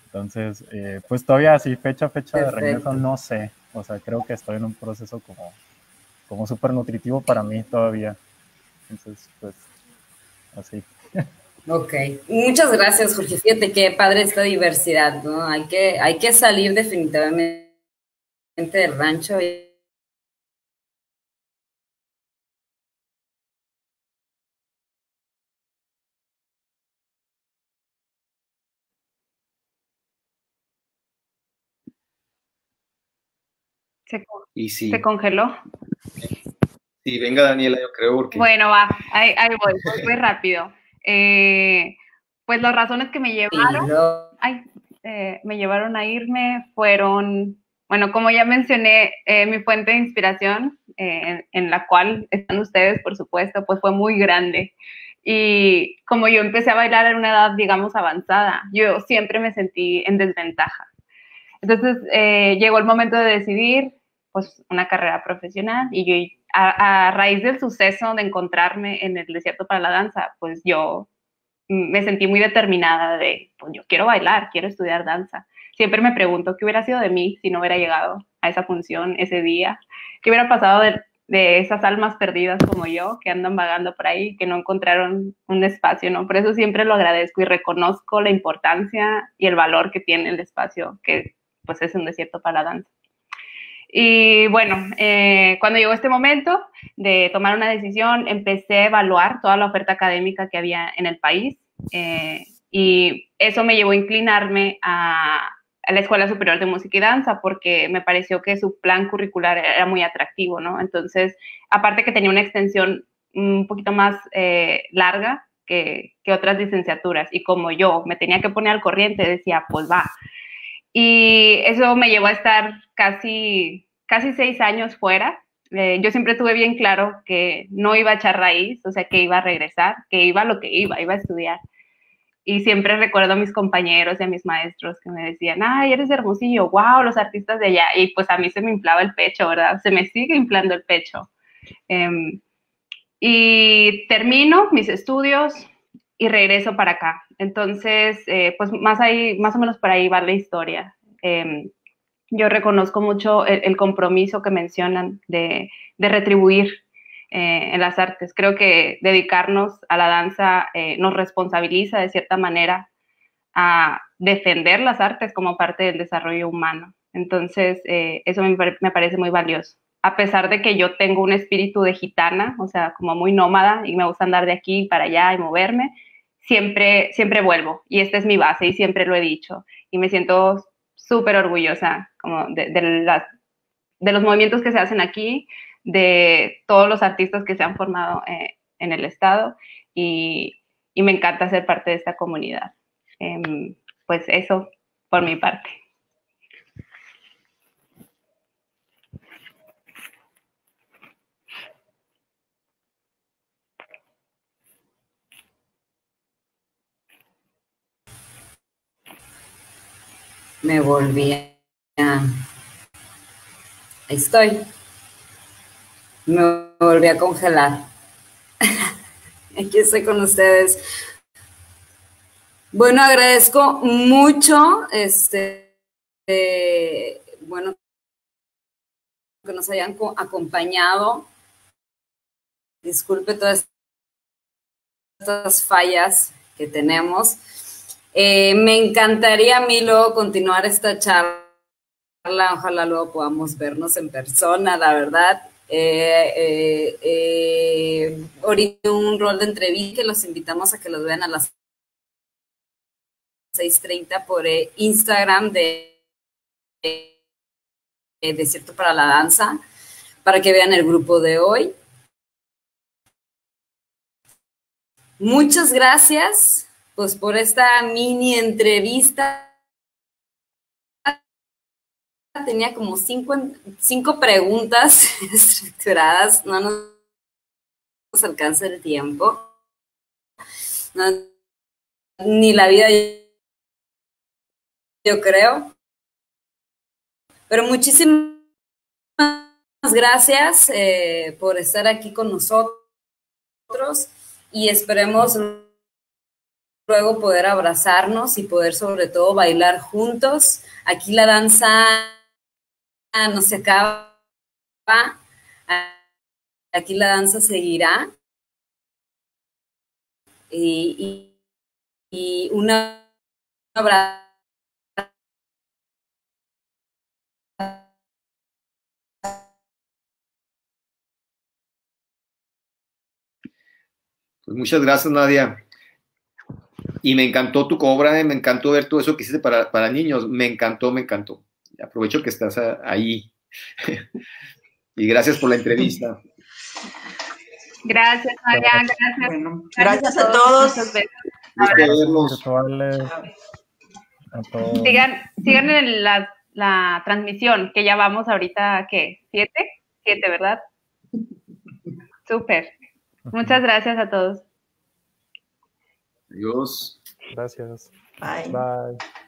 Entonces, pues todavía así, fecha de regreso, no sé. O sea, creo que estoy en un proceso como súper nutritivo para mí todavía. Entonces, pues, así. Ok, muchas gracias, Jorge. Fíjate qué padre esta diversidad, ¿no? Hay que salir definitivamente del rancho y Se congeló. Sí, venga Daniela, yo creo. Porque... Bueno, va, ahí voy muy rápido. Pues las razones que me llevaron a irme fueron, bueno, como ya mencioné, mi fuente de inspiración, en la cual están ustedes, por supuesto, pues fue muy grande. Y como yo empecé a bailar en una edad, digamos, avanzada, yo siempre me sentí en desventaja. Entonces, llegó el momento de decidir, pues, una carrera profesional y yo, a raíz del suceso de encontrarme en el desierto para la danza, pues yo me sentí muy determinada de, pues yo quiero bailar, quiero estudiar danza. Siempre me pregunto qué hubiera sido de mí si no hubiera llegado a esa función ese día, qué hubiera pasado de esas almas perdidas como yo que andan vagando por ahí, que no encontraron un espacio, ¿no? Por eso siempre lo agradezco y reconozco la importancia y el valor que tiene el espacio, que pues es un desierto para la danza. Y bueno, cuando llegó este momento de tomar una decisión, empecé a evaluar toda la oferta académica que había en el país, y eso me llevó a inclinarme a la Escuela Superior de Música y Danza porque me pareció que su plan curricular era muy atractivo, ¿no? Entonces, aparte que tenía una extensión un poquito más larga que otras licenciaturas, y como yo me tenía que poner al corriente, decía, pues va. Y eso me llevó a estar casi 6 años fuera. Yo siempre tuve bien claro que no iba a echar raíz, o sea, que iba a regresar, que iba a lo que iba a estudiar. Y siempre recuerdo a mis compañeros y a mis maestros que me decían, ay, eres de Hermosillo, wow, los artistas de allá. Y pues a mí se me inflaba el pecho, ¿verdad? Se me sigue inflando el pecho. Y termino mis estudios y regreso para acá. Entonces, pues más o menos por ahí va la historia. Yo reconozco mucho el compromiso que mencionan de retribuir en las artes. Creo que dedicarnos a la danza nos responsabiliza de cierta manera a defender las artes como parte del desarrollo humano. Entonces, eso me parece muy valioso. A pesar de que yo tengo un espíritu de gitana, o sea, como muy nómada y me gusta andar de aquí para allá y moverme, siempre vuelvo. Y esta es mi base y siempre lo he dicho. Y me siento súper orgullosa como de los movimientos que se hacen aquí, de todos los artistas que se han formado en el estado, y me encanta ser parte de esta comunidad. Pues eso por mi parte. Me volví a... Ahí estoy. Me volví a congelar. Aquí estoy con ustedes. Bueno, agradezco mucho, bueno, que nos hayan acompañado. Disculpe todas estas fallas que tenemos. Me encantaría a mí luego continuar esta charla. Ojalá luego podamos vernos en persona, la verdad. Ahorita un rol de entrevista que los invitamos a que los vean a las 6:30 por Instagram de Desierto para la Danza, para que vean el grupo de hoy. Muchas gracias pues por esta mini entrevista. Tenía como cinco preguntas estructuradas, no nos alcanza el tiempo, no, ni la vida, yo creo. Pero muchísimas gracias por estar aquí con nosotros y esperemos luego poder abrazarnos y poder sobre todo bailar juntos. Aquí la danza no se acaba, aquí la danza seguirá y un abrazo. Pues muchas gracias, Nadia. Y me encantó tu obra, me encantó ver todo eso que hiciste para niños. Me encantó, me encantó. Aprovecho que estás ahí. Y gracias por la entrevista. Gracias, Nadia. Gracias. Bueno, gracias a todos. Muchas veces. A todos. Sigan en la transmisión, que ya vamos ahorita, ¿qué? ¿7? 7, ¿verdad? Súper. Muchas gracias a todos. Adiós. Gracias. Bye. Bye.